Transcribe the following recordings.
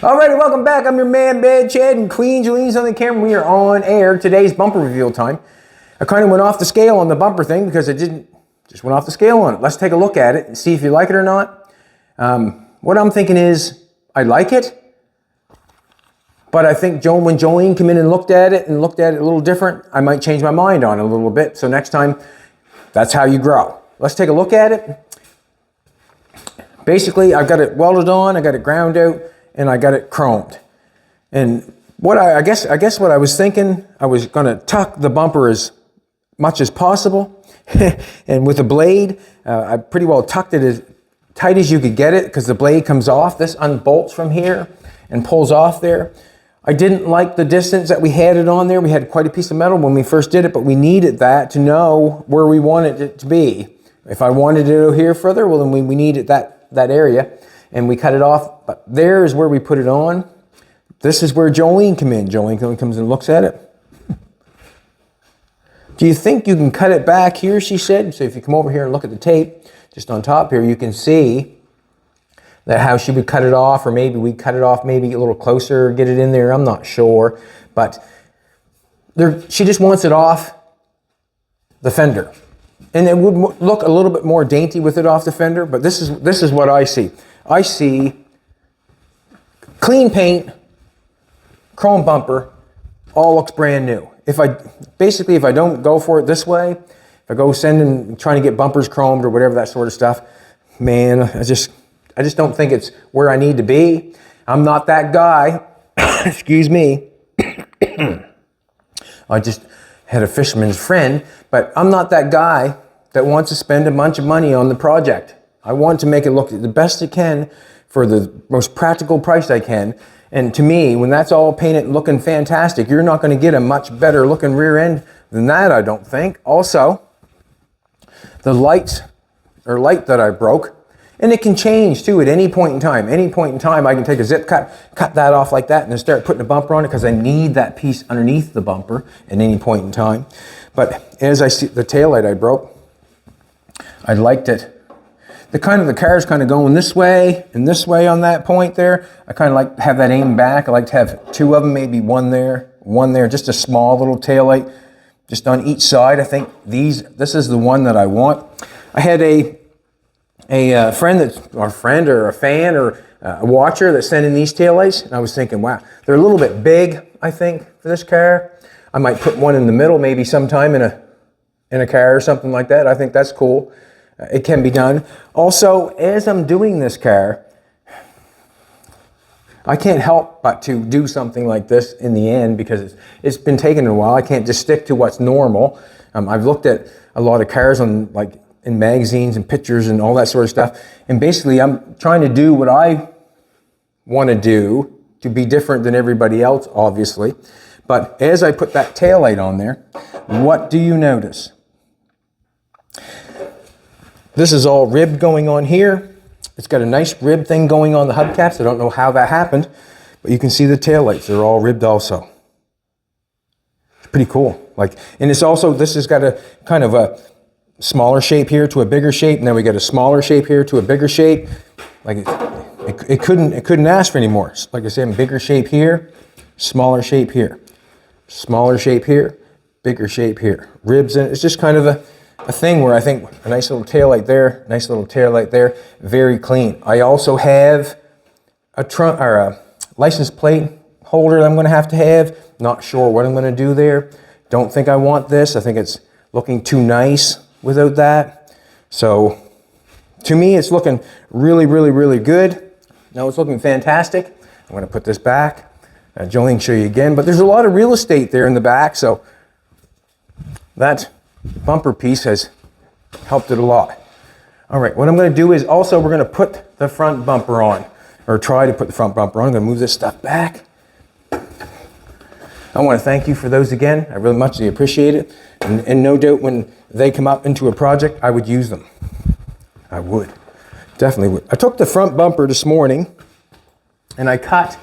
Alrighty, welcome back. I'm your man, Bad Chad, and Queen Jolene's on the camera. We are on air. Today's bumper reveal time. I kind of went off the scale on the bumper thing because it just went off the scale on it. Let's take a look at it and see if you like it or not. What I'm thinking is, I like it, but I think when Jolene came in and looked at it a little different, I might change my mind on it a little bit. So next time, that's how you grow. Let's take a look at it. Basically, I've got it welded on, I got it ground out, and I got it chromed. And what I guess what I was thinking, I was gonna tuck the bumper as much as possible. And with the blade, I pretty well tucked it as tight as you could get it because the blade comes off. This unbolts from here and pulls off there. I didn't like the distance that we had it on there. We had quite a piece of metal when we first did it, but we needed that to know where we wanted it to be. If I wanted it over here further, well then we needed that area, and we cut it off. But there is where we put it on. This is where Jolene came in. Jolene comes and looks at it. Do you think you can cut it back here, she said. So if you come over here and look at the tape, just on top here, you can see that how she would cut it off, or maybe we cut it off maybe a little closer, get it in there, I'm not sure. But she just wants it off the fender. And it would look a little bit more dainty with it off the fender, but this is what I see. I see clean paint, chrome bumper, all looks brand new. If I don't go for it this way, if I go trying to get bumpers chromed or whatever, that sort of stuff, man, I just don't think it's where I need to be. I'm not that guy. Excuse me. I just had a fisherman's friend, but I'm not that guy that wants to spend a bunch of money on the project. I want to make it look the best it can for the most practical price I can. And to me, when that's all painted and looking fantastic, you're not going to get a much better looking rear end than that, I don't think. Also, the light that I broke, and it can change too at any point in time. Any point in time, I can take a zip cut that off like that, and then start putting a bumper on it because I need that piece underneath the bumper at any point in time. But as I see the taillight I broke, I liked it. The car's kind of going this way and this way on that point there. I kind of like to have that aimed back. I like to have two of them, maybe one there, just a small little taillight, just on each side. I think this is the one that I want. I had a friend or a fan or a watcher that sent in these taillights, and I was thinking, wow, they're a little bit big, I think, for this car. I might put one in the middle maybe sometime in a car or something like that. I think that's cool. It can be done. Also, as I'm doing this car, I can't help but to do something like this in the end because it's been taking a while. I can't just stick to what's normal. I've looked at a lot of cars in magazines and pictures and all that sort of stuff. And basically, I'm trying to do what I want to do to be different than everybody else, obviously. But as I put that taillight on there, what do you notice? This is all ribbed going on here. It's got a nice rib thing going on the hubcaps. I don't know how that happened, but you can see the taillights. They're all ribbed also. It's pretty cool. And it's also, this has got a kind of a smaller shape here to a bigger shape, and then we got a smaller shape here to a bigger shape. It couldn't ask for any more. Like I said, bigger shape here, smaller shape here, smaller shape here, bigger shape here. Ribs, and it's just kind of a thing where I think a nice little taillight there, nice little taillight there, very clean. I also have a trunk or a license plate holder that I'm going to have. Not sure what I'm going to do there. Don't think I want this. I think it's looking too nice without that. So to me, it's looking really, really, really good. Now it's looking fantastic. I'm going to put this back. Jolene can show you again, but there's a lot of real estate there in the back, so that bumper piece has helped it a lot. All right, what I'm going to do is also we're going to put the front bumper on, or try to put the front bumper on. I'm going to move this stuff back. I want to thank you for those again. I really much appreciate it. And no doubt when they come up into a project, I would use them. I would. Definitely would. I took the front bumper this morning and I cut.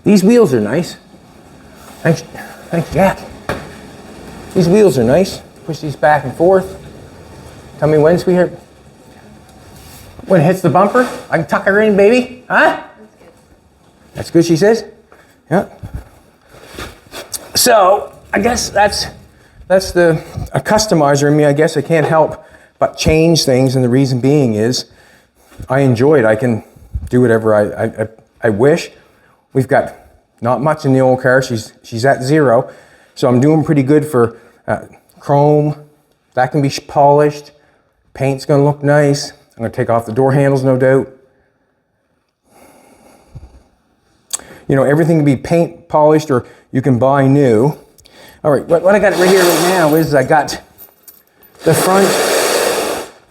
These wheels are nice. Thanks, Jack. These wheels are nice. Push these back and forth. Tell me when, sweetheart. When it hits the bumper, I can tuck her in, baby. Huh? That's good. That's good, she says. Yeah. So I guess that's a customizer in me. I guess I can't help but change things, and the reason being is I enjoy it. I can do whatever I wish. We've got not much in the old car. She's at 0, so I'm doing pretty good for chrome. That can be polished. Paint's gonna look nice. I'm gonna take off the door handles, no doubt. You know, everything can be paint polished or you can buy new. All right, what I got right here right now is I got the front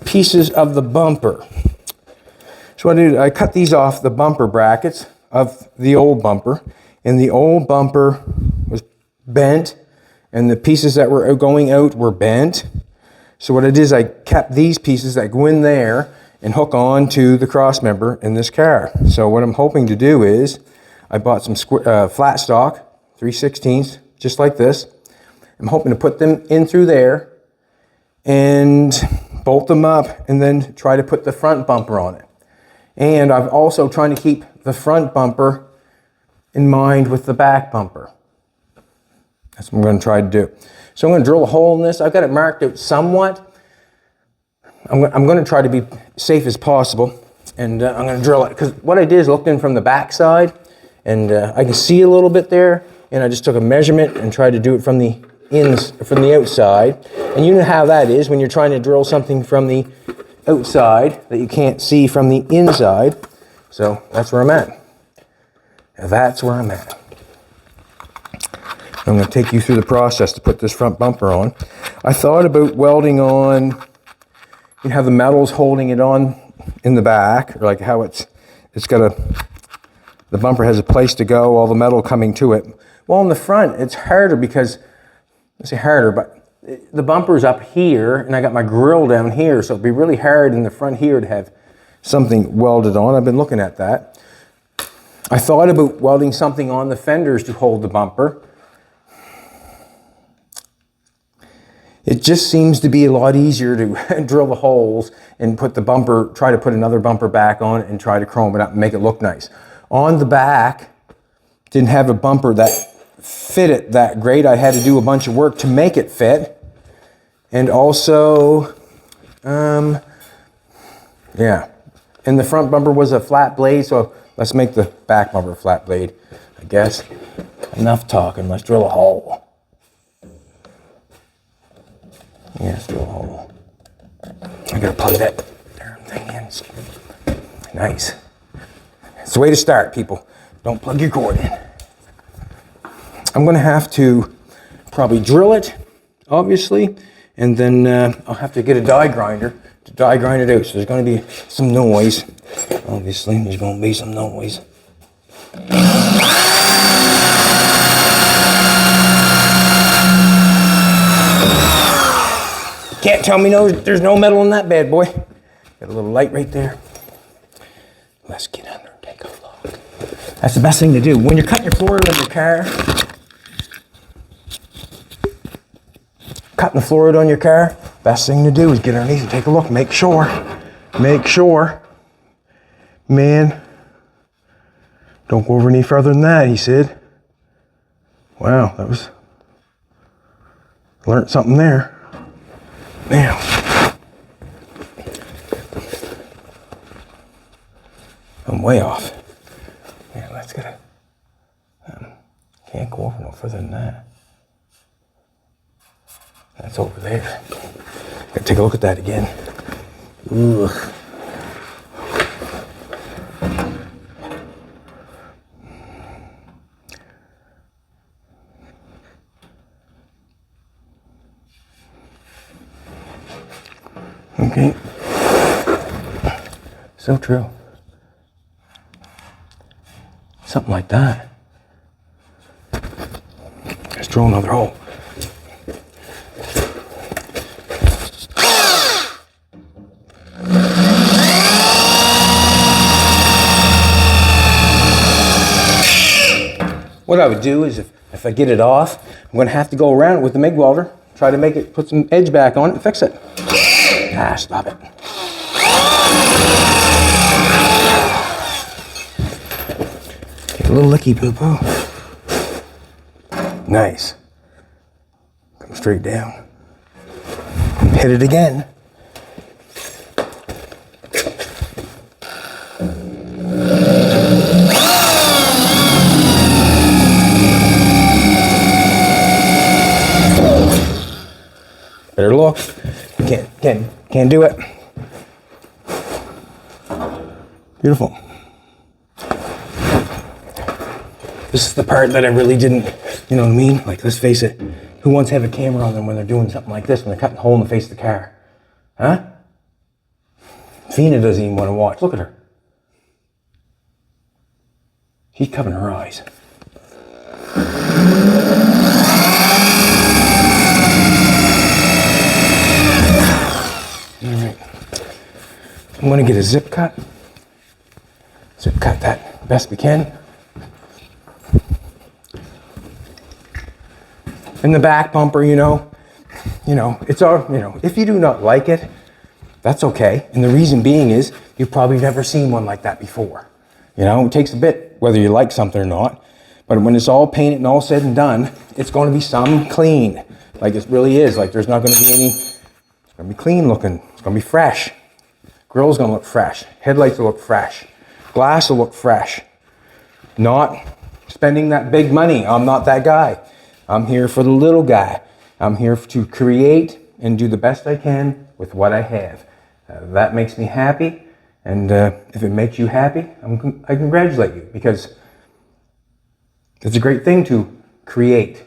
pieces of the bumper. So what I did, I cut these off the bumper brackets of the old bumper, and the old bumper was bent, and the pieces that were going out were bent. So what I did is I kept these pieces that go in there and hook on to the cross member in this car. So what I'm hoping to do is I bought some flat stock, 3/16, just like this. I'm hoping to put them in through there and bolt them up and then try to put the front bumper on it. And I'm also trying to keep the front bumper in mind with the back bumper. That's what I'm going to try to do. So I'm going to drill a hole in this. I've got it marked out somewhat. I'm going to try to be safe as possible, and I'm going to drill it, because what I did is looked in from the back side, and I can see a little bit there, and I just took a measurement and tried to do it from the outside. And you know how that is when you're trying to drill something from the outside that you can't see from the inside. So that's where I'm at. That's where I'm at. I'm going to take you through the process to put this front bumper on. I thought about welding on, you know how the metal's holding it on in the back, or like how it's got the bumper has a place to go, all the metal coming to it. Well, in the front, it's harder because, I say harder, but the bumper's up here, and I got my grill down here, so it'd be really hard in the front here to have something welded on. I've been looking at that. I thought about welding something on the fenders to hold the bumper. It just seems to be a lot easier to drill the holes and put the bumper, try to put another bumper back on and try to chrome it up and make it look nice. On the back, didn't have a bumper that fit it that great. I had to do a bunch of work to make it fit. And also, yeah. And the front bumper was a flat blade, so let's make the back bumper a flat blade, I guess. Enough talking, let's drill a hole. Yes, drill a hole. I gotta plug that darn thing in. Nice. It's the way to start, people. Don't plug your cord in. I'm gonna have to probably drill it, obviously, and then I'll have to get a die grinder to die grind it out. So there's gonna be some noise. Obviously, there's gonna be some noise. Can't tell me no, there's no metal in that bad boy. Got a little light right there. Let's get under and take a look. That's the best thing to do. When you're cutting your floor out of your car, cutting the floor out on your car, best thing to do is get underneath and take a look. Make sure, man, don't go over any further than that, he said. Wow, learned something there. Now, I'm way off. Yeah, let's get it. Can't go over no further than that. That's over there. Gotta take a look at that again. Ugh. Okay. So true. Something like that. Let's drill another hole. What I would do is if I get it off, I'm going to have to go around it with the MIG welder, try to make it, put some edge back on it and fix it. Ah, stop it. a little licky poo-poo. Nice. Come straight down. Hit it again. Better look. Can't do it. Beautiful. This is the part that I really didn't, you know what I mean? Like, let's face it, who wants to have a camera on them when they're doing something like this, when they're cutting a hole in the face of the car? Huh? Fina doesn't even want to watch. Look at her. She's covering her eyes. All right. I'm going to get a zip cut. Zip cut that best we can. And the back bumper, you know, it's all, if you do not like it, that's okay. And the reason being is you've probably never seen one like that before. It takes a bit, whether you like something or not. But when it's all painted and all said and done, it's going to be some clean. Like, it really is. Like, there's not going to be any, it's going to be clean looking. It's going to be fresh. Grill's going to look fresh. Headlights will look fresh. Glass will look fresh. Not spending that big money. I'm not that guy. I'm here for the little guy. I'm here to create and do the best I can with what I have. That makes me happy. And if it makes you happy, I congratulate you, because it's a great thing to create.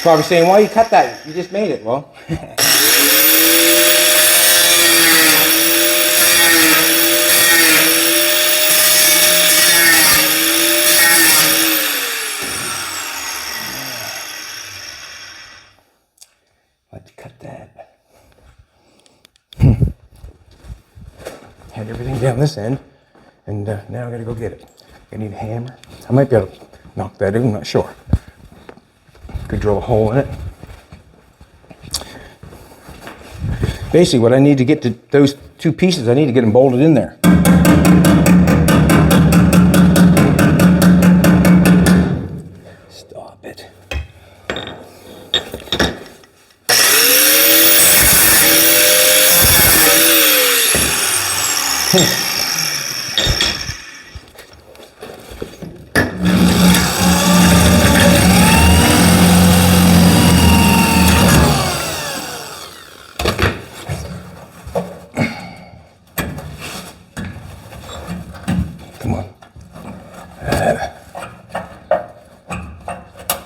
Probably saying, why you cut that? You just made it. Well, let's cut that. Had everything down this end, and now I gotta go get it. I need a hammer. I might be able to knock that in, I'm not sure. Could drill a hole in it. Basically, what I need to get to those two pieces, I need to get them bolted in there. Stop it.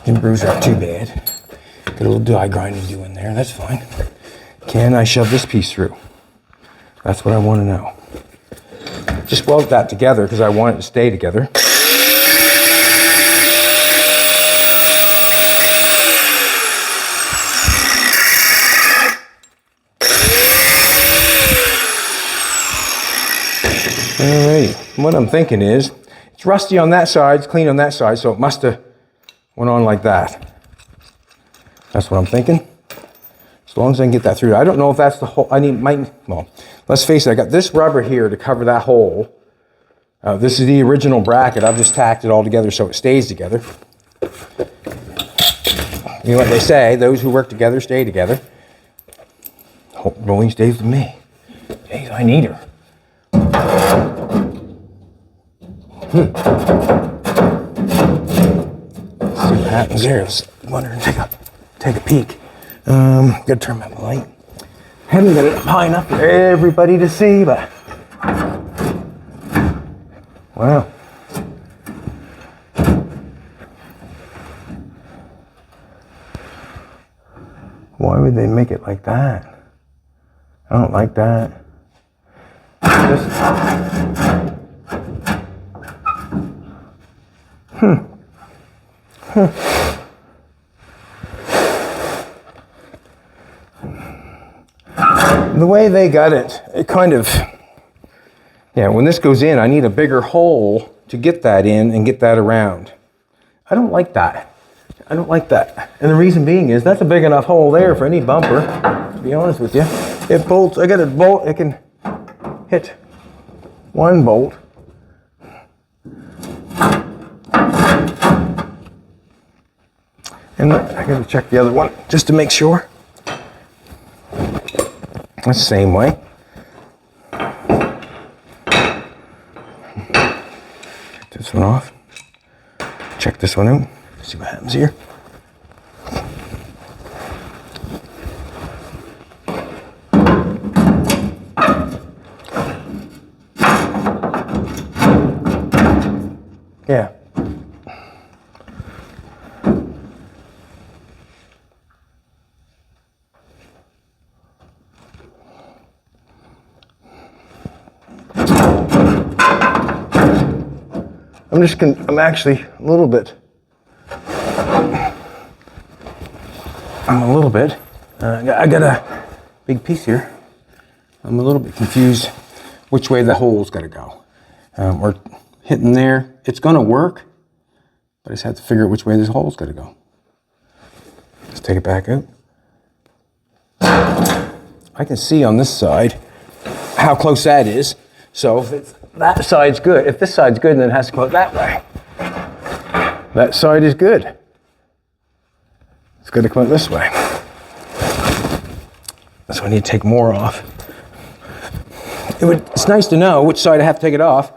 Didn't bruise up too bad. Got a little die grinding to do in there, that's fine. Can I shove this piece through? That's what I want to know. Just weld that together because I want it to stay together. Alright, what I'm thinking is, it's rusty on that side, it's clean on that side, so it must have went on like that. That's what I'm thinking. As long as I can get that through. I don't know if that's the hole. Well, let's face it, I got this rubber here to cover that hole. This is the original bracket. I've just tacked it all together so it stays together. You know what they say, those who work together stay together. Hope Rolling stays with me. Jeez, I need her. See what happens there. I was wondering, take a peek. Gotta turn on the light. Haven't got it up high enough for everybody to see, but wow. Why would they make it like that? I don't like that. The way they got it, it kind of, yeah, when this goes in, I need a bigger hole to get that in and get that around. I don't like that. I don't like that. And the reason being is that's a big enough hole there for any bumper, to be honest with you. It bolts, I got a bolt, it can hit one bolt. And I gotta check the other one just to make sure. That's the same way. Take this one off. Check this one out. See what happens here. Yeah. I'm actually a little bit, I got a big piece here. I'm a little bit confused which way the hole's got to go. We're hitting there. It's going to work, but I just have to figure out which way this hole's got to go. Let's take it back out. I can see on this side how close that is. So if it's, that side's good. If this side's good, then it has to go out that way. That side is good. It's got to come out this way. So I need to take more off. It's nice to know which side I have to take it off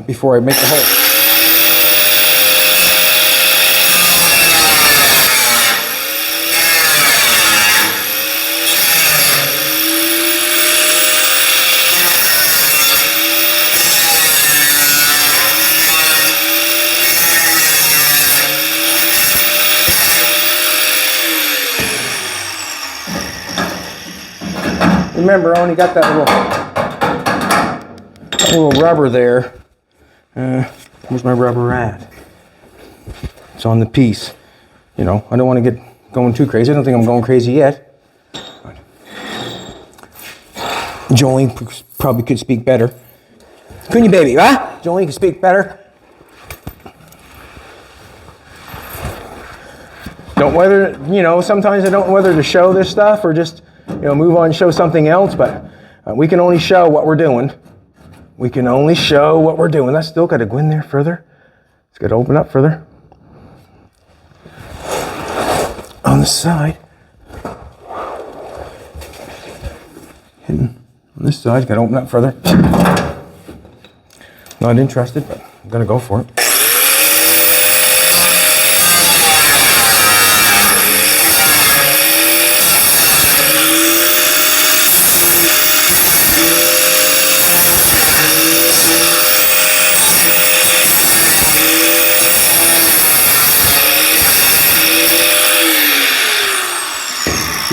before I make the hole. Remember, I only got that little rubber there. Where's my rubber at? It's on the piece. You know, I don't want to get going too crazy. I don't think I'm going crazy yet. Jolene probably could speak better. Couldn't you, baby? Huh? Jolene could speak better. Don't whether, you know, sometimes I don't know whether to show this stuff or just, you know, move on and show something else, but we can only show what we're doing. We can only show what we're doing. That's still got to go in there further. It's got to open up further. On the side. Hidden on this side, got to open up further. Not interested, but I'm going to go for it.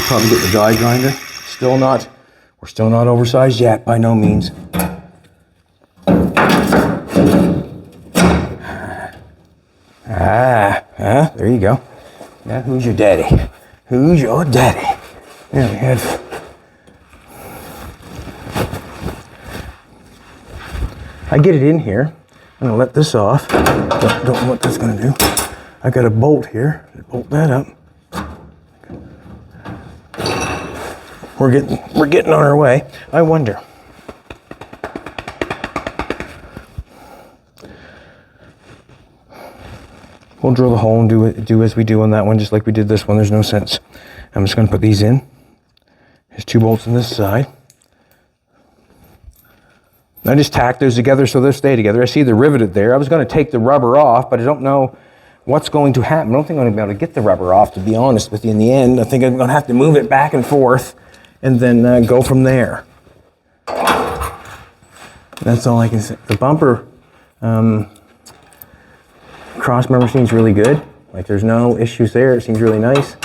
Probably get the dry grinder. We're still not oversized yet, by no means. There you go. Now who's your daddy? Who's your daddy? There we have. I get it in here. I'm gonna let this off. Don't know what that's gonna do. I got a bolt here. Bolt that up. We're getting on our way. I wonder. We'll drill the hole and do as we do on that one, just like we did this one. There's no sense. I'm just going to put these in. There's 2 bolts on this side. I just tacked those together so they'll stay together. I see they're riveted there. I was going to take the rubber off, but I don't know what's going to happen. I don't think I'm going to be able to get the rubber off, to be honest with you, in the end. I think I'm going to have to move it back and forth and then go from there. That's all I can say. The bumper cross member seems really good. Like there's no issues there. It seems really nice.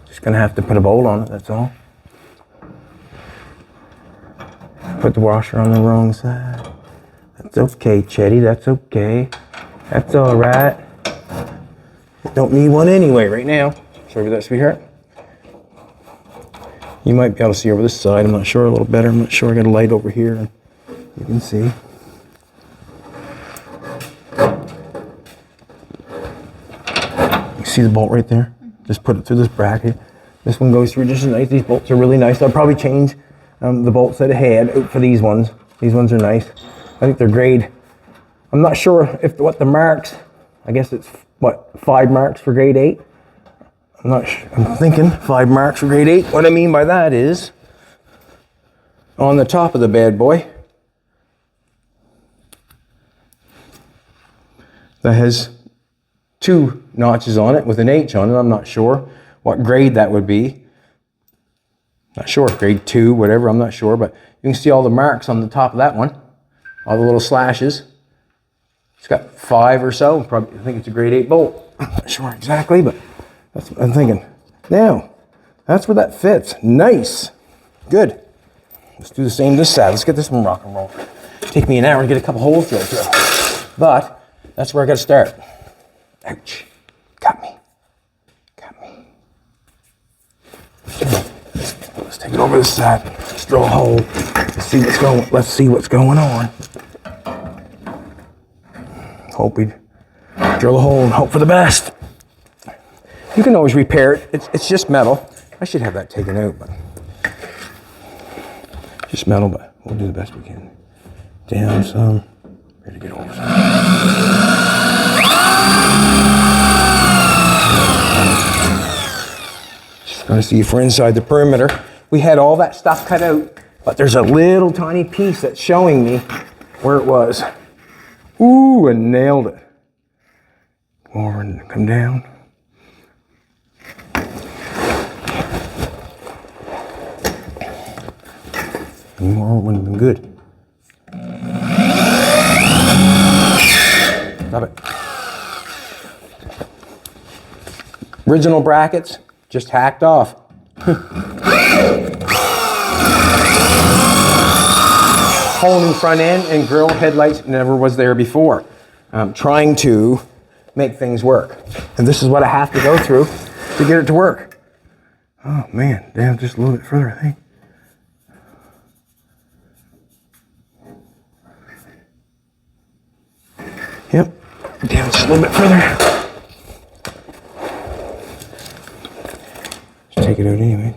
Just gonna have to put a bolt on it, that's all. Put the washer on the wrong side. That's okay, Chetty, that's okay. That's all right. Don't need one anyway right now. Sorry about that, sweetheart. You might be able to see over this side. I'm not sure, a little better. I'm not sure. I got a light over here, and you can see. You see the bolt right there? Just put it through this bracket. This one goes through just as nice. These bolts are really nice. I'll probably change the bolts that I had for these ones. These ones are nice. I think they're grade. I'm not sure if what the marks. I guess it's what, 5 marks for grade 8. I'm not sure. I'm thinking 5 marks for grade 8. What I mean by that is on the top of the bad boy that has 2 notches on it with an H on it. I'm not sure what grade that would be. Not sure, grade 2, whatever, I'm not sure, but you can see all the marks on the top of that one, all the little slashes. It's got 5 or so. Probably, I think it's a grade 8 bolt. I'm not sure exactly, but that's what I'm thinking. Now, that's where that fits. Nice. Good. Let's do the same this side. Let's get this one rock and roll. Take me an hour to get a couple holes drilled through. But that's where I got to start. Ouch. Got me. Got me. Let's take it over this side. Let's drill a hole. Let's see what's going on. Hope we drill a hole and hope for the best. You can always repair it. It's just metal. I should have that taken out, but just metal, but we'll do the best we can. Down some. Ready to get over some. Just gonna see for inside the perimeter. We had all that stuff cut out, but there's a little tiny piece that's showing me where it was. Ooh, I nailed it. Come over and come down. Any more wouldn't have been good. Love it. Original brackets, just hacked off. Whole new front end and grill headlights never was there before. Trying to make things work. And this is what I have to go through to get it to work. Oh man, down just a little bit further, I think. Yep, down just a little bit further. Just take it out anyway.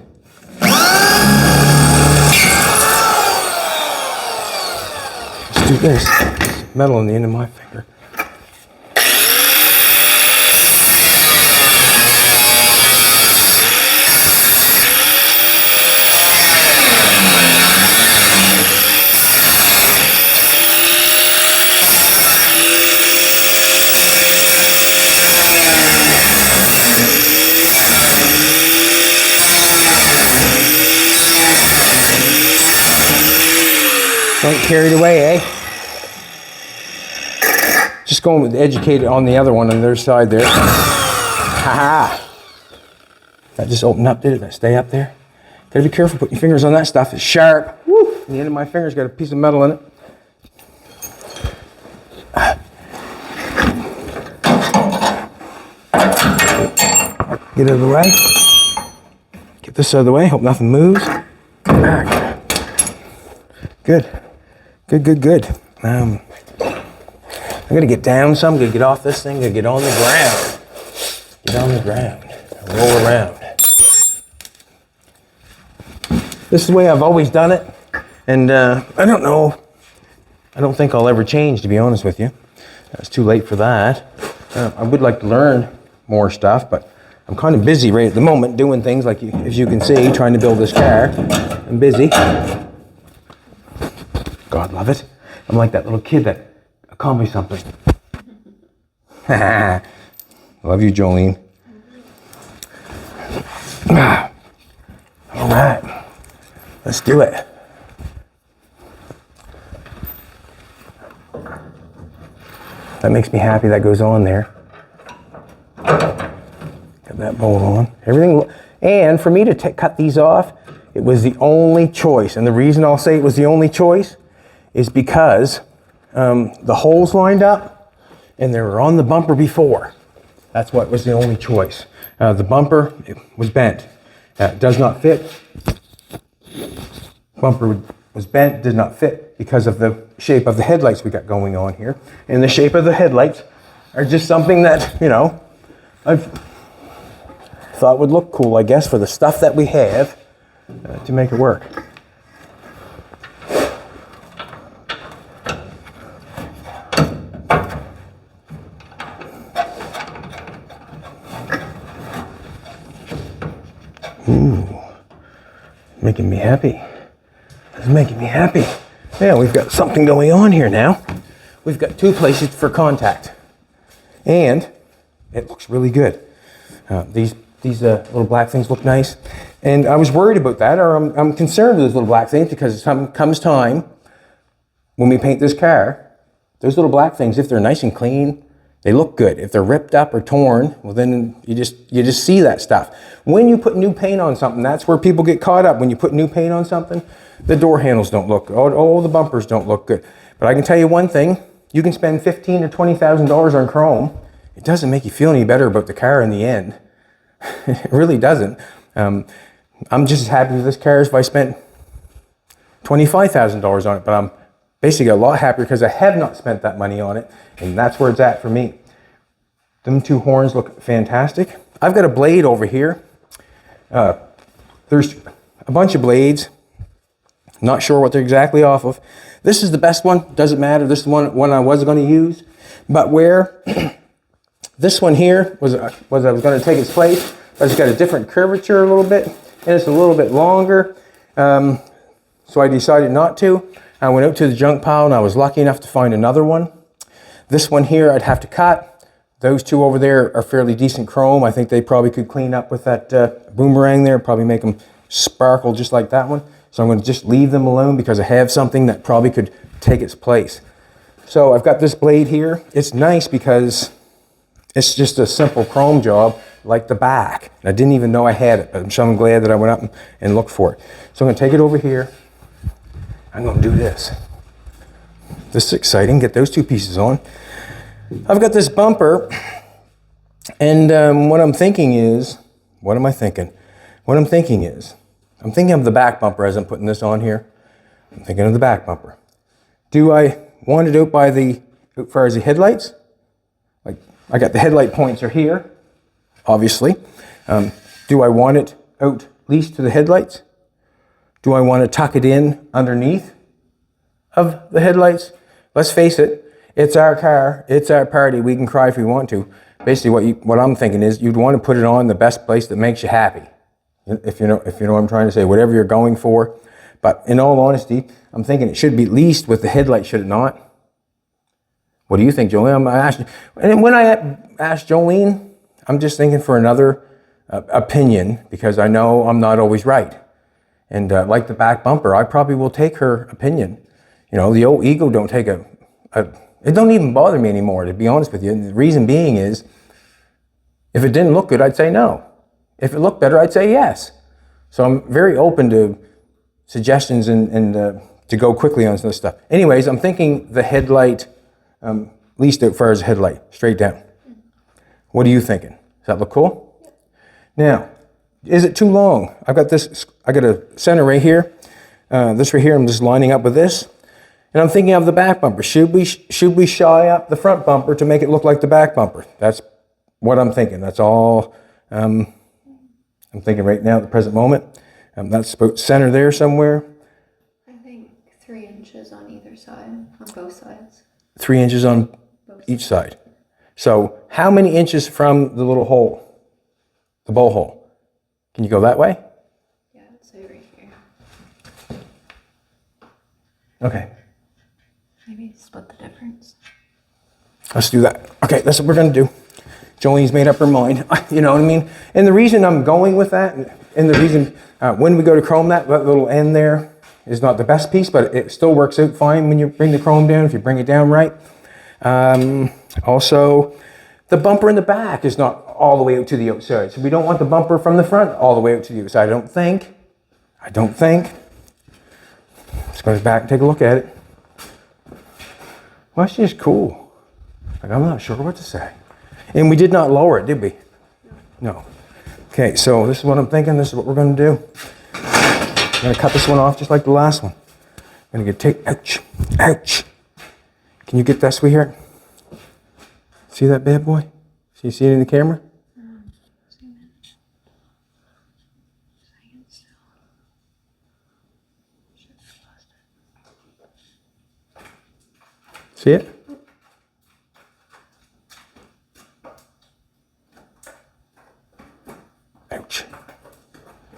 Let's do this. There's metal on the end of my finger. Don't get carried away, eh? Just going with educated on the other one on the other side there. Ha-ha! That just opened up, did it? That stay up there? Gotta be careful putting your fingers on that stuff. It's sharp. Woo! The end of my finger's got a piece of metal in it. Get out of the way. Get this out of the way. Hope nothing moves. Back. Good. Good, good, good. I gotta get down some, gotta get off this thing, gotta get on the ground. Get on the ground, roll around. This is the way I've always done it, and I don't know, I don't think I'll ever change, to be honest with you. It's too late for that. I would like to learn more stuff, but I'm kind of busy right at the moment doing things like, as you can see, trying to build this car. I'm busy. God love it. I'm like that little kid that accomplished something. Love you, Jolene. All right, let's do it. That makes me happy that goes on there. Got that bolt on. Everything, and for me to cut these off, it was the only choice. And the reason I'll say it was the only choice is because the holes lined up and they were on the bumper before. That's what was the only choice. The bumper, it was bent. It does not fit bumper was bent, did not fit because of the shape of the headlights we got going on here. And the shape of the headlights are just something that, you know, I've thought would look cool, I guess, for the stuff that we have to make it work. Ooh, making me happy. It's making me happy. Yeah, we've got something going on here now. We've got 2 places for contact. And it looks really good. These little black things look nice. And I was worried about that, or I'm concerned with those little black things, because comes time when we paint this car, those little black things, if they're nice and clean, they look good. If they're ripped up or torn, well, then you just see that stuff. When you put new paint on something, that's where people get caught up. When you put new paint on something, the door handles don't look good. Oh, the bumpers don't look good. But I can tell you one thing, you can spend $15,000 to $20,000 on chrome. It doesn't make you feel any better about the car in the end. It really doesn't. I'm just as happy with this car as if I spent $25,000 on it, but I'm basically a lot happier because I have not spent that money on it, and that's where it's at for me. Them 2 horns look fantastic. I've got a blade over here. There's a bunch of blades. Not sure what they're exactly off of. This is the best one, doesn't matter. This is one I was going to use, but where this one here was I was going to take its place, but it's got a different curvature a little bit, and it's a little bit longer, so I decided not to. I went out to the junk pile, and I was lucky enough to find another one. This one here I'd have to cut. Those 2 over there are fairly decent chrome. I think they probably could clean up with that boomerang there, probably make them sparkle just like that one. So I'm going to just leave them alone because I have something that probably could take its place. So I've got this blade here. It's nice because it's just a simple chrome job like the back. I didn't even know I had it, but I'm glad that I went up and looked for it. So I'm going to take it over here. I'm going to do this. This is exciting. Get those 2 pieces on. I've got this bumper, and what I'm thinking is, what am I thinking? What I'm thinking is, I'm thinking of the back bumper as I'm putting this on here. I'm thinking of the back bumper. Do I want it out as far as the headlights? Like, I got the headlight points are here, obviously. Do I want it out least to the headlights? Do I want to tuck it in underneath of the headlights? Let's face it, it's our car, it's our party, we can cry if we want to. Basically what I'm thinking is you'd want to put it on the best place that makes you happy. If you know what I'm trying to say, whatever you're going for. But in all honesty, I'm thinking it should be at least with the headlight, should it not? What do you think, Jolene? And when I asked Jolene, I'm just thinking for another opinion, because I know I'm not always right. And like the back bumper, I probably will take her opinion. You know, the old ego don't take it don't even bother me anymore, to be honest with you. And the reason being is, if it didn't look good, I'd say no. If it looked better, I'd say yes. So I'm very open to suggestions and to go quickly on some stuff. Anyways, I'm thinking the headlight, least as far as the headlight, straight down. What are you thinking? Does that look cool? Now, is it too long? I got a center right here. This right here, I'm just lining up with this. And I'm thinking of the back bumper. Should we shy up the front bumper to make it look like the back bumper? That's what I'm thinking. That's all I'm thinking right now at the present moment. That's about center there somewhere. I think 3 inches on either side, on both sides. 3 inches on each side. So how many inches from the little hole, the bowl hole? Can you go that way? Yeah, so right here. Okay. Maybe split the difference. Let's do that. Okay, that's what we're going to do. Jolene's made up her mind. You know what I mean? And the reason I'm going with that, and the reason when we go to chrome that little end there is not the best piece, but it still works out fine when you bring the chrome down, if you bring it down right. Also, the bumper in the back is not all the way out to the outside. So we don't want the bumper from the front all the way out to the outside. I don't think. Let's go back and take a look at it. Well, it's just cool. Like, I'm not sure what to say. And we did not lower it, did we? No. Okay, so this is what I'm thinking. This is what we're going to do. gonna cut this one off just like the last one. I'm gonna ouch, ouch. Can you get that, sweetheart? See that bad boy? So you see it in the camera? See it? Ouch.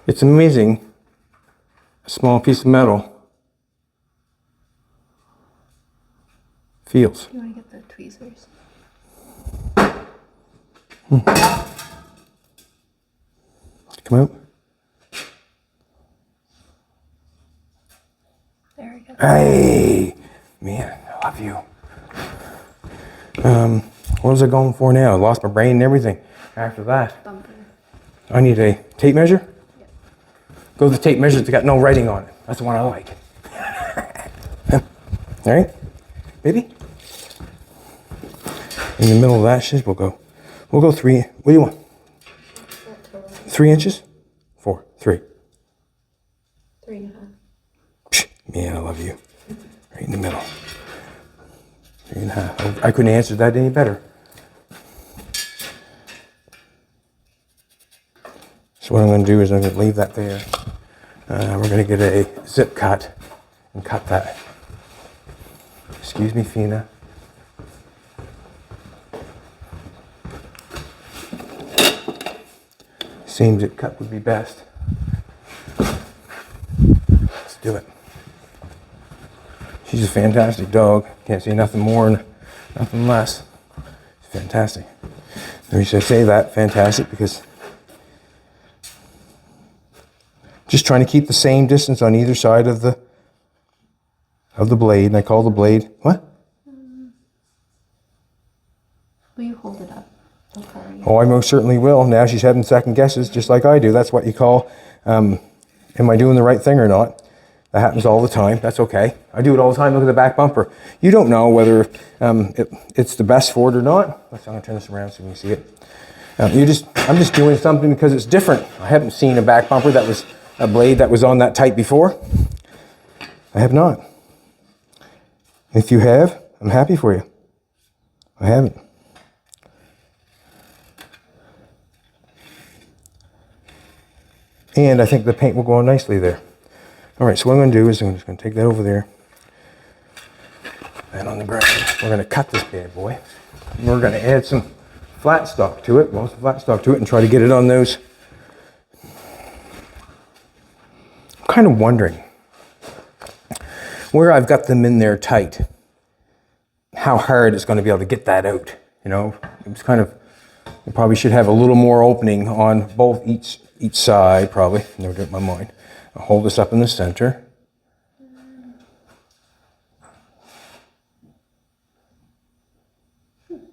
It's amazing, a small piece of metal feels. You want to get the tweezers? Come out. There we go. Hey, man, I love you. What was I going for now? I lost my brain and everything after that. Bumper. I need a tape measure. Yep. Go to the tape measure that's got no writing on it. That's the one I like. All right, baby? In the middle of that shit, we'll go 3. What do you want? 3 inches? 4, 3. 3.5. Psh, man, I love you. Right in the middle. 3.5. I couldn't answer that any better. So what I'm going to do is I'm going to leave that there. We're going to get a zip cut and cut that. Excuse me, Fina. Same zip cut would be best. Let's do it. She's a fantastic dog. Can't say nothing more and nothing less. She's fantastic. The reason I say that, fantastic, because just trying to keep the same distance on either side of the blade. And I call the blade, what? Will you hold it up? I'll cover you. Oh, I most certainly will. Now she's having second guesses, just like I do. That's what you call, am I doing the right thing or not? That happens all the time. That's okay. I do it all the time. Look at the back bumper. You don't know whether it's the best for it or not. I'm going to turn this around so you can see it. I'm just doing something because it's different. I haven't seen a back bumper that was a blade that was on that tight before. I have not. If you have, I'm happy for you. I haven't. And I think the paint will go on nicely there. All right, so what I'm going to do is I'm just going to take that over there. And on the ground, we're going to cut this bad boy. And we're going to add some flat stock to it, some flat stock to it, and try to get it on those. I'm kind of wondering where I've got them in there tight, how hard it's going to be able to get that out. You know, it's kind of, you probably should have a little more opening on both each side, probably. Never do it in my mind. I'll hold this up in the center.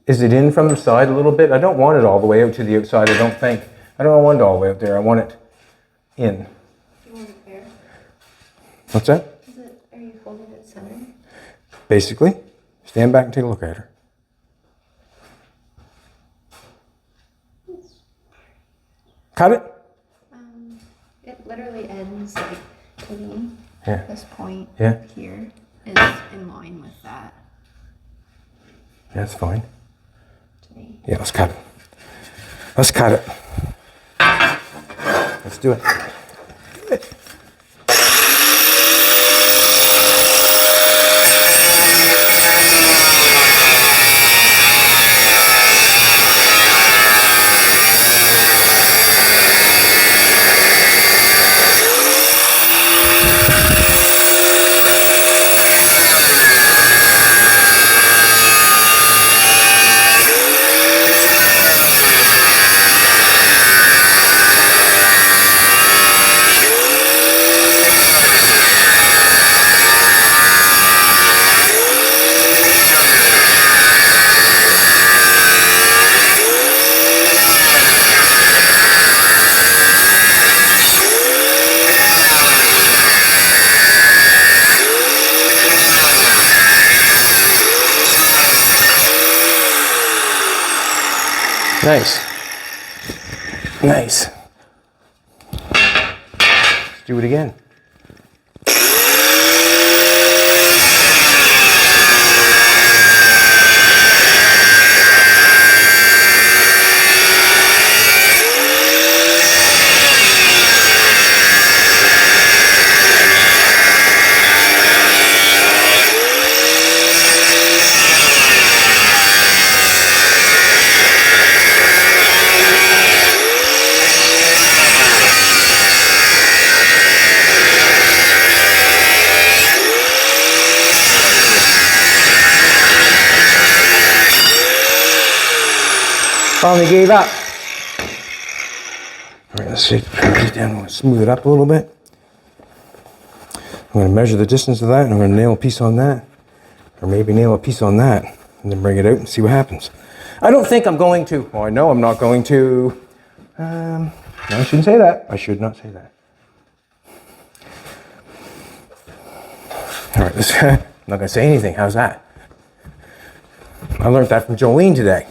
Is it in from the side a little bit? I don't want it all the way out to the outside, I don't think. I don't want it all the way out there. I want it in. You want it there? What's that? Are you holding it center? Basically, stand back and take a look at her. Cut it? It literally ends like to me. Yeah. This point Yeah. here is in line with that Yeah, that's fine. to me. Yeah, let's cut it. Let's cut it. Let's do it. Nice. Nice. Let's do it again. finally gave up. All right, let's see. I'm going to smooth it up a little bit. I'm going to measure the distance of that, and I'm going to nail a piece on that, or maybe nail a piece on that, and then bring it out and see what happens. I don't think I'm going to. Well, I know I'm not going to. No, I shouldn't say that. I should not say that. All right, I'm not going to say anything. How's that? I learned that from Jolene today.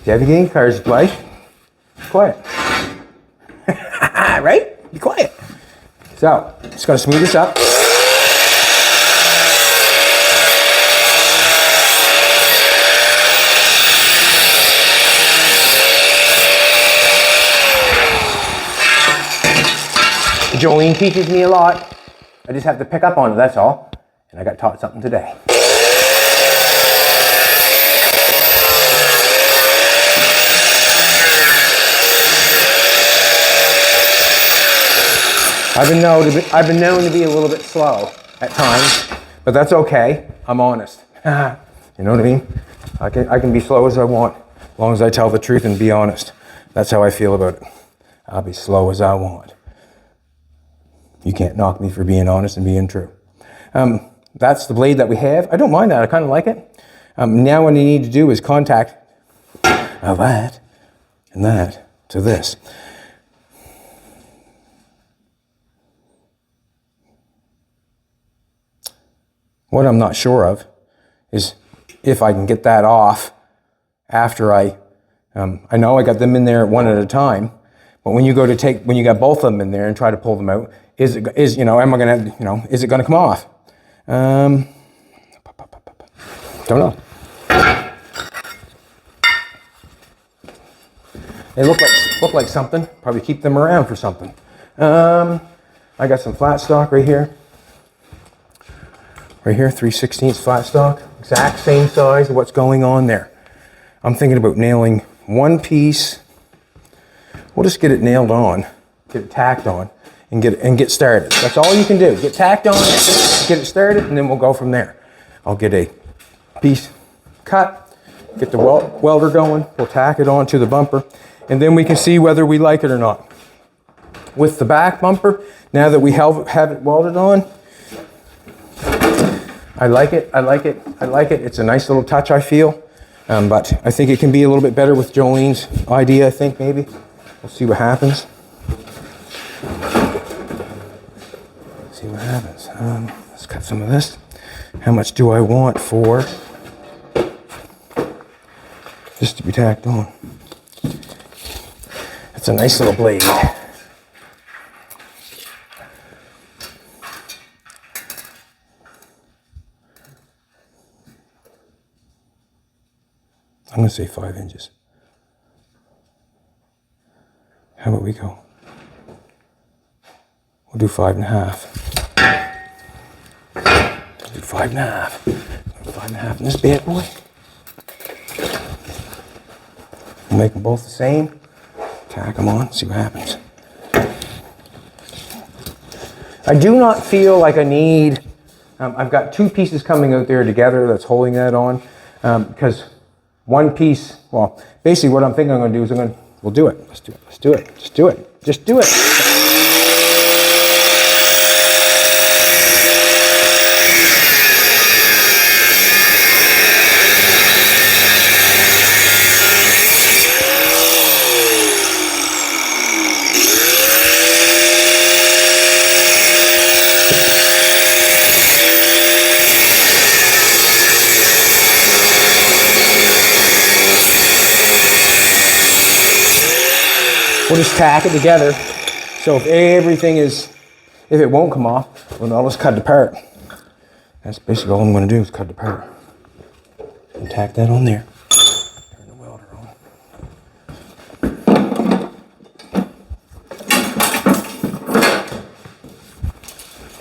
If you have any cards to play, be quiet. Right? Be quiet. So, just going to smooth this up. Jolene teaches me a lot. I just have to pick up on it, that's all. And I got taught something today. I've been known to be a little bit slow at times, but that's okay. I'm honest. You know what I mean? I can be slow as I want, as long as I tell the truth and be honest. That's how I feel about it. I'll be slow as I want. You can't knock me for being honest and being true. That's the blade that we have. I don't mind that. I kind of like it. Now what you need to do is contact that and that to this. What I'm not sure of is if I can get that off after I know I got them in there one at a time, but when you got both of them in there and try to pull them out, is it gonna come off? Don't know. They look like something. Probably keep them around for something. I got some flat stock right here. Right here, 3/16 flat stock. Exact same size of what's going on there. I'm thinking about nailing one piece. We'll just get it nailed on, get it tacked on, and get started. That's all you can do. Get tacked on, get it started, and then we'll go from there. I'll get a piece cut, get the welder going, we'll tack it onto the bumper, and then we can see whether we like it or not. With the back bumper, now that we have it welded on, I like it. It's a nice little touch, I feel. But I think it can be a little bit better with Jolene's idea, I think, maybe. We'll see what happens. See what happens. Let's cut some of this. How much do I want for this to be tacked on? It's a nice little blade. I'm going to say 5 inches. How about we go? We'll do 5.5. We'll do 5.5. 5.5 in this bad boy. We'll make them both the same. Tack them on, see what happens. I do not feel like I need, I've got 2 pieces coming out there together that's holding that on, because one piece, well, basically what I'm thinking I'm going to do is we'll do it. Let's do it. Just do it. Just do it. We'll just tack it together. So if it won't come off, well, I'll just cut it apart. That's basically all I'm going to do is cut it apart. And tack that on there. Turn the welder on.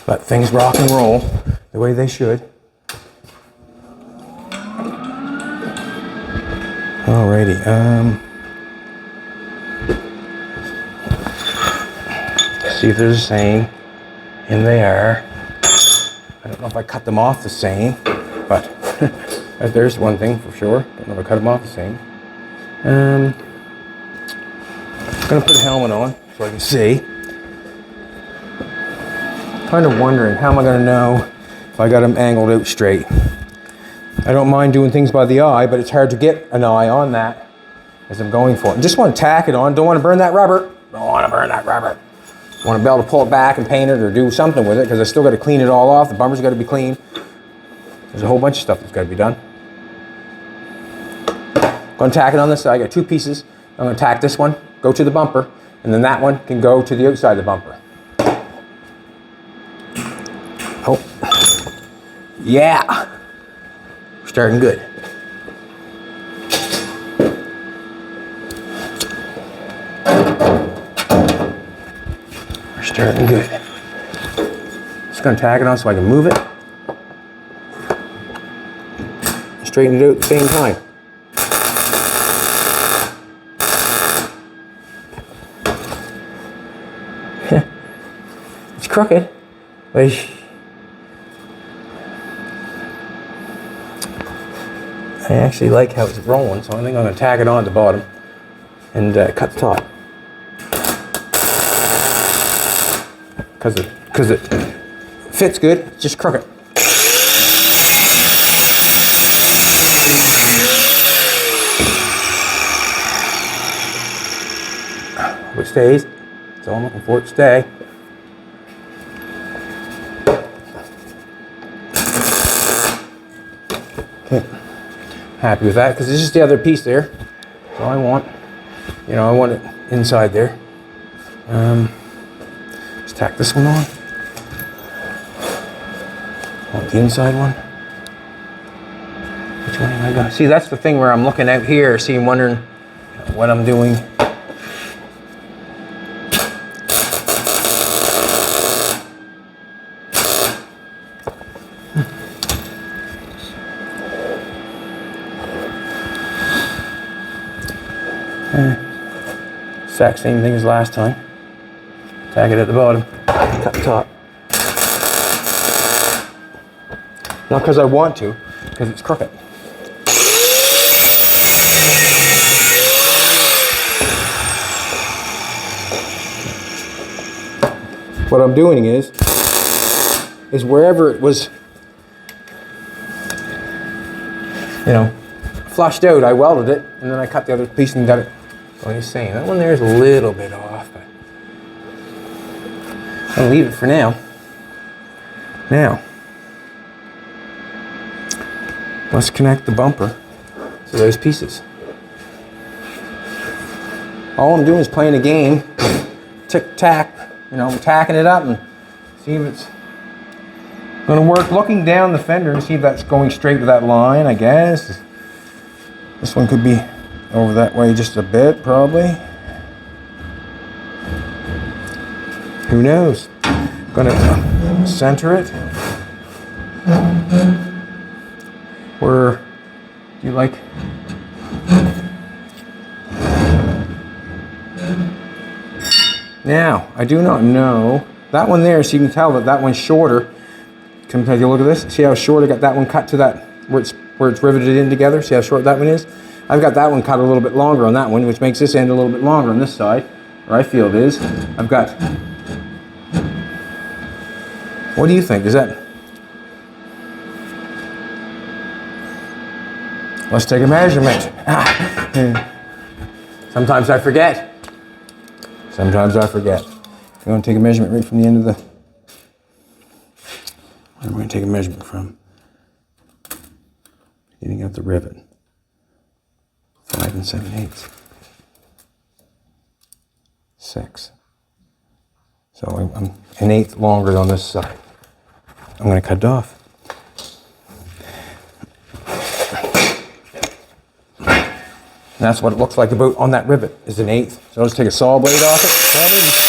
Let things rock and roll the way they should. Alrighty, see if they're the same, and they are. I don't know if I cut them off the same, but there's one thing for sure. Don't know if I cut them off the same. I'm gonna put a helmet on so I can see. Kind of wondering, how am I gonna know if I got them angled out straight? I don't mind doing things by the eye, but it's hard to get an eye on that as I'm going for it. I just want to tack it on. Don't want to burn that rubber. Don't want to burn that rubber. Want to be able to pull it back and paint it or do something with it, because I still got to clean it all off. The bumper's got to be clean. There's a whole bunch of stuff that's got to be done. Going to tack it on this side. I got two pieces. I'm going to tack this one, go to the bumper, and then that one can go to the outside of the bumper. Oh, yeah. We're starting good. We're starting good. Just going to tack it on so I can move it. Straighten it out at the same time. It's crooked, but I actually like how it's rolling, so I think I'm going to tack it on at the bottom and cut the top. Because it fits good, it's just crooked. Hope it stays. That's all I'm looking for, it to stay. Okay. Happy with that, because it's just the other piece there. That's all I want. You know, I want it inside there. Let's tack this one on. I want the inside one. Which one am I going? See, that's the thing where I'm looking out here, see, wondering what I'm doing. Exact same thing as last time. Tack it at the bottom, cut the top. Not because I want to, because it's crooked. What I'm doing is wherever it was, you know, flushed out, I welded it, and then I cut the other piece and got it. What he's saying, that one there is a little bit off, but I'll leave it for now. Now, let's connect the bumper to those pieces. All I'm doing is playing a game, tick-tack, you know, I'm tacking it up and see if it's going to work. Looking down the fender and see if that's going straight with that line, I guess. This one could be over that way just a bit, probably. Who knows? Gonna center it. Where do you like? Now, I do not know. That one there, so you can tell that that one's shorter. Come take a look at this. See how short I got that one cut to that, where it's riveted in together? See how short that one is? I've got that one cut a little bit longer on that one, which makes this end a little bit longer on this side, where I feel it is. I've got, what do you think? Is that, let's take a measurement. Sometimes I forget. Sometimes I forget. I'm going to take a measurement right from the end of the, where am I going to take a measurement from? Beginning of the rivet. 5 7/8. 6. So I'm an eighth longer on this side. I'm going to cut it off. And that's what it looks like about on that rivet, is an eighth. So I'll just take a saw blade off it, probably.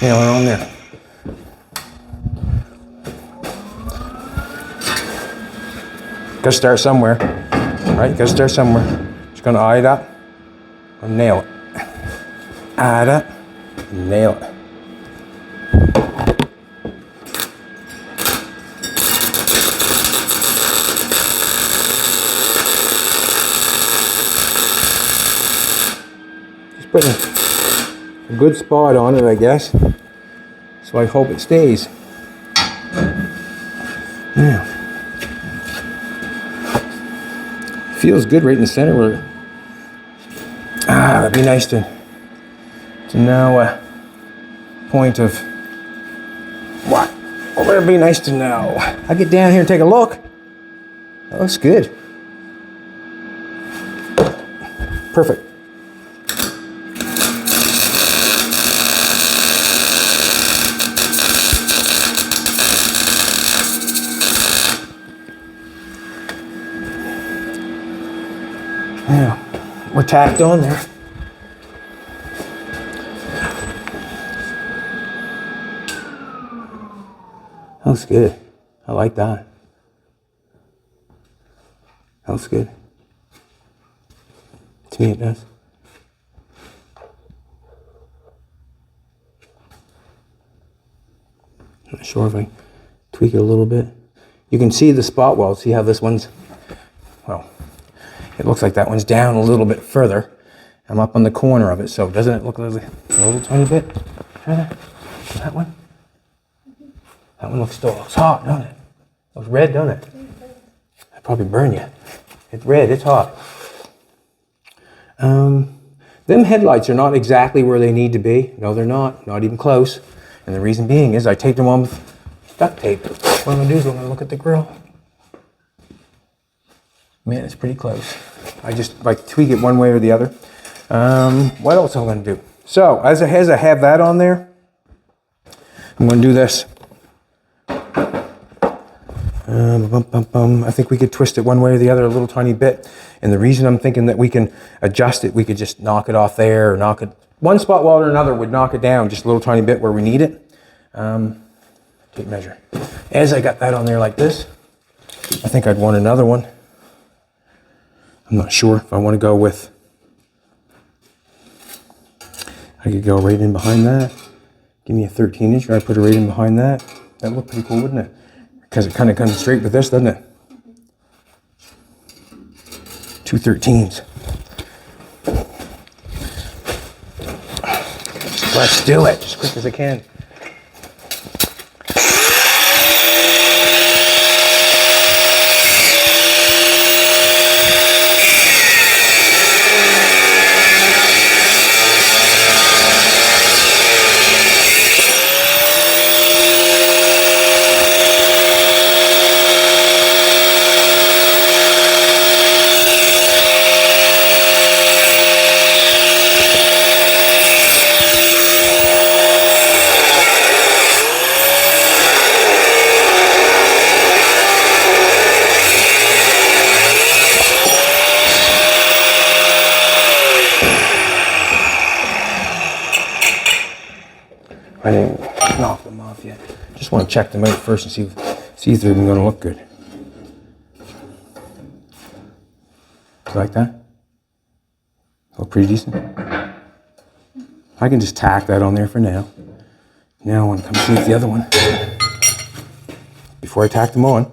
Nail it on there. Gotta start somewhere, right? You gotta start somewhere. Just gonna eye it up and nail it. Eye it up and nail it. Just putting a good spot on it, I guess. So I hope it stays. Yeah. Feels good right in the center where. That'd be nice to know a point of what? What would it be nice to know? I get down here and take a look. That looks good. Perfect. Yeah, we're tacked on there. That looks good. I like that. That looks good. To me it does. I'm not sure if I tweak it a little bit. You can see the spot weld. See how this one's, well, it looks like that one's down a little bit further. I'm up on the corner of it, so doesn't it look like a little tiny bit further? That one? That one looks hot, don't it? It looks red, don't it? That'd probably burn you. It's red, it's hot. Them headlights are not exactly where they need to be. No, they're not even close. And the reason being is I taped them on with duct tape. What I'm gonna do is I'm gonna look at the grill. Man, it's pretty close. I just like tweak it one way or the other. What else am I gonna do? So, as I have that on there, I'm gonna do this. I think we could twist it one way or the other a little tiny bit. And the reason I'm thinking that we can adjust it, we could just knock it off there, or knock it, one spot weld or another would knock it down just a little tiny bit where we need it. Tape measure. As I got that on there like this, I think I'd want another one. I'm not sure if I want to go with, I could go right in behind that. Give me a 13-inch, or I put it right in behind that. That'd look pretty cool, wouldn't it? Because it kind of comes straight with this, doesn't it? 2 13s. Let's do it as quick as I can. I didn't knock them off yet. Just want to check them out first and see if they're even going to look good. Like that? Look pretty decent. I can just tack that on there for now. Now I want to come see if the other one. Before I tack them on,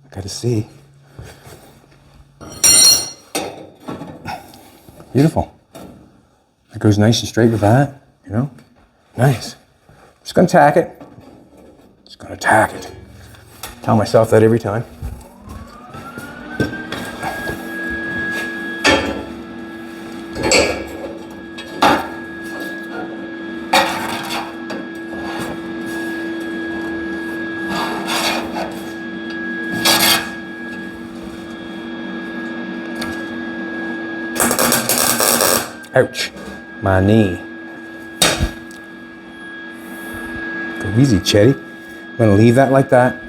I got to see. Beautiful. That goes nice and straight with that, you know? Nice. Just gonna tack it. Just gonna tack it. Tell myself that every time. Ouch, my knee. Go easy, Chetty. I'm gonna leave that like that.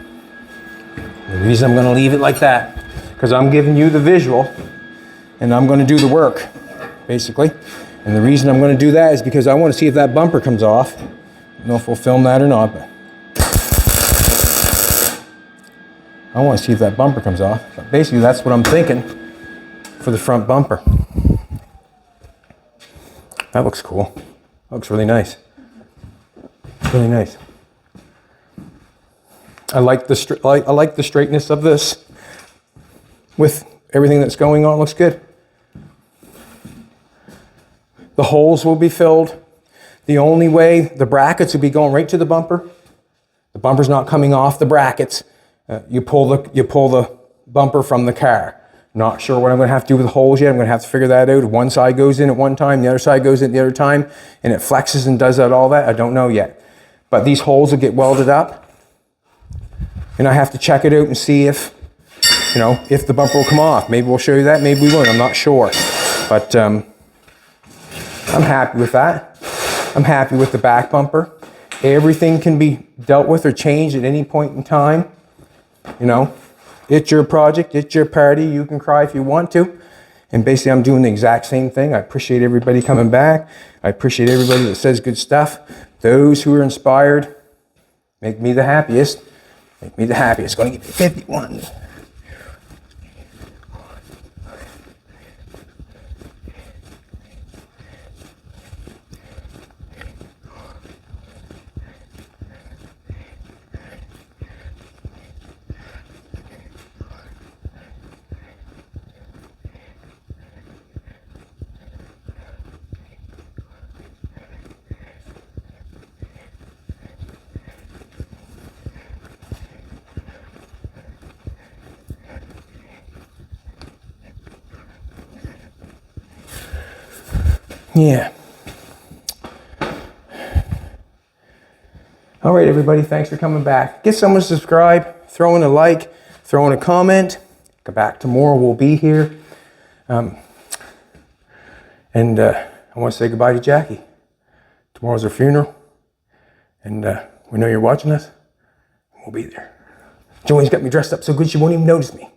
The reason I'm gonna leave it like that, because I'm giving you the visual and I'm gonna do the work, basically. And the reason I'm gonna do that is because I wanna see if that bumper comes off. I don't know if we'll film that or not, but I want to see if that bumper comes off. But basically, that's what I'm thinking for the front bumper. That looks cool. That looks really nice. Really nice. I like the straightness of this with everything that's going on. Looks good. The holes will be filled. The only way, the brackets will be going right to the bumper. The bumper's not coming off the brackets. You pull the bumper from the car. Not sure what I'm going to have to do with the holes yet. I'm going to have to figure that out. One side goes in at one time, the other side goes in at the other time, and it flexes and does that, all that. I don't know yet. But these holes will get welded up, and I have to check it out and see if, you know, if the bumper will come off. Maybe we'll show you that, maybe we won't. I'm not sure. But I'm happy with that. I'm happy with the back bumper. Everything can be dealt with or changed at any point in time. You know, it's your project, it's your party. You can cry if you want to. And basically, I'm doing the exact same thing. I appreciate everybody coming back. I appreciate everybody that says good stuff. Those who are inspired make me the happiest. Make me the happiest. Going to give you 51. Yeah. All right, everybody. Thanks for coming back. Get someone to subscribe, throw in a like, throw in a comment. Come back tomorrow. We'll be here. I want to say goodbye to Jackie. Tomorrow's her funeral. And we know you're watching us. We'll be there. Joanne's got me dressed up so good she won't even notice me.